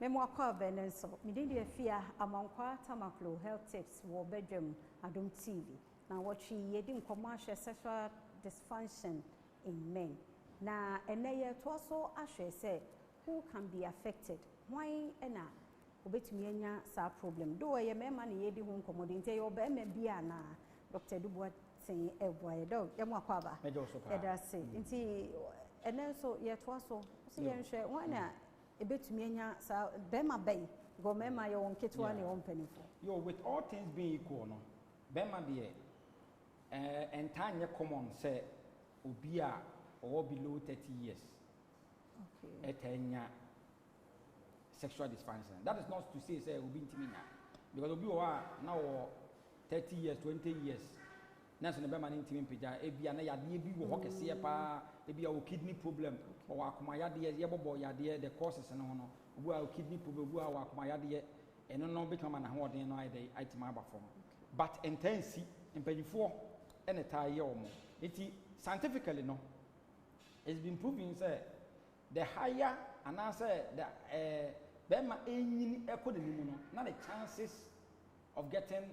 Memo kwa benenso midindi afia amankwa tamaklo health tips wo bedroom Adom TV na watchi yedi nkomo ahwe sexual dysfunction in men na eneye to so ahwe say who can be affected why ena obetumi anya sa problem do ye mema na yedi ho nkomo de nte yo be me bia na Dr. Dubois tin eboye do yemo akwa ba eda say nti enenso ye to so ye nhwe why na ebetumi anya sa bema bay go mema ye won ketwa ne won panifo yo with all things being equal no bema de entanye common say obi a or below 30 years okay etenya sexual dysfunction. That is not to say obi ntimi nya because obi o now 30 years 20 years na so ne bema ne ntimi pija ebia na yade bi wo hokese pa ebia o kidney problem or akoma yade ye bobo yade the causes no obu a kidney problem obu a akoma yade eno no become na hoden no ide item aba form but intense impanyfo ene taye omo enti scientifically no it's been proven say the higher and answer the bema enyini economy no na the chances of getting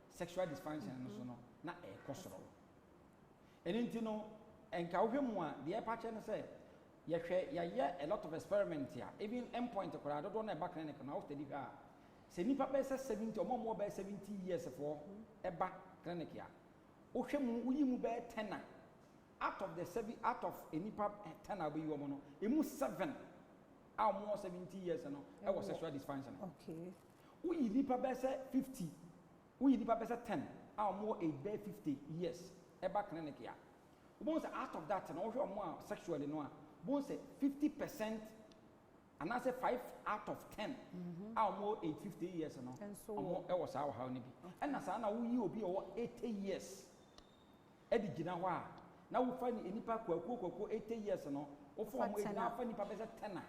sexual dysfunction so no na ekosoro enti no enka hwemu a de epache no say ye hwe ye a lot of experiment here even endpoint kora do na eba clinic na after the se nipa be 70 omo be 70 years for eba clinic ya o hwemu uyimu be 10 out of the 7 out of enipa 10 abe you no emu 7 are more 70 years no e was sexual dysfunction okay uyi nipa be 50 uyi nipa be 10 are more a be 50 years eba clinic ya ubon say out of that no hwe omo sexually no a bon say 50% and I say 5 out of 10 are more 50 years no omo e was how ni bi and na sa na uyi obi o 80 years e di gina ho a na wo fa ni enipa kwaku 80 years no wo fa mo na fa nipa be 10 na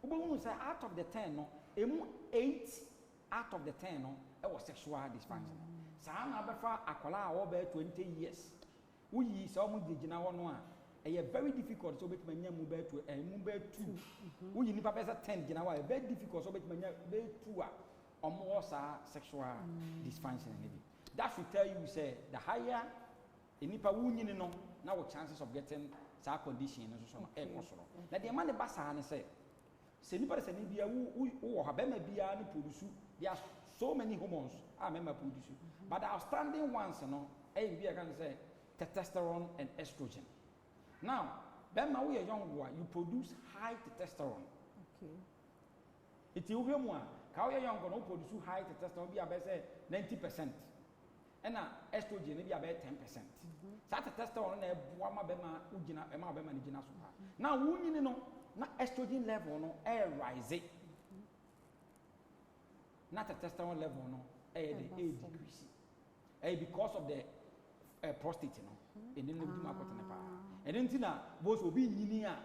ubon say out of the 10 no emu 8 out of the 10 no e was sexual dysfunction sa na be fa akola a wo be 20 years uyi sa omo gina ho no a e very difficult so bet manya mu be 2 uyi nipa be 10 gina ho a very difficult so bet manya be 2 a omo sa sexual dysfunction ni bi that should tell you say the higher enipa wunyini no na wo chances of getting sa condition no so no e kosoro na de ma ne basa ne say se nipa de se ni bia wo ha be ma bia ne produce there are so many hormones are member produce but the outstanding ones no e bia can say testosterone and estrogen. Now bema we young boy you produce high testosterone okay iti wo hwemu a ka we young no produce high testosterone bia be say 90% and estrogen maybe about 10%. That testosterone na boa ma bema ugina e ma bema ni gina so ha. Now wunyini no na estrogen level no rise. Na testosterone level no decrease. Because of the prostate no. E ni ndu makoto ne pa. E nti na both obi nyini a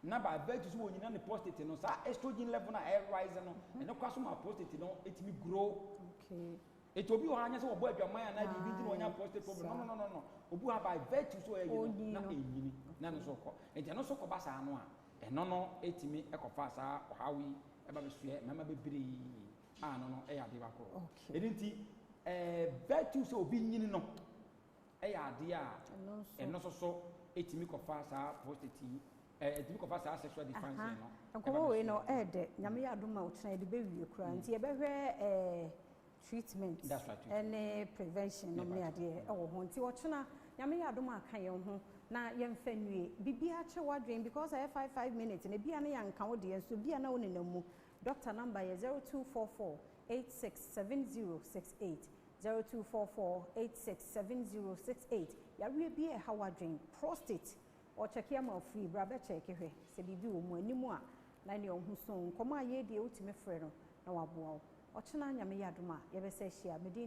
na ba virtue so wonyina ne prostate no sa estrogen level na rise no e no kwaso ma prostate no etimi grow. Okay. It will be on your boy, your man, and I didn't want your prostate problem. No. Obu have by virtue so na enyini na no so ko. Enti no so ko ba sa no a. E no etimi ekofasa ohawi eba besue mama bebre. No e ya de ba ko. Enti virtue so obi nyini no e ya de a no so etimi kofasa prostate etimi kofasa sexual dysfunction no. Nkomo we no de nyame ya adoma o tena de be wie kura nti e be hwe treatment and prevention no me ade e wo ho nti wo tena nyame ya adoma aka ye ho na ye mfa nwie bibia che wadwen because I have 5 minutes na bia na yanka wo de so bia na wo nenamu doctor number ye 0244 867068 0244 867068 ya wie bia ha wadwen prostate o check ya ma free bra be check hwe se bibi wo mu animu a na ne ohun so nkomo aye de utime frɛ no na waboa wo ochena nyame yadoma yebese hia medin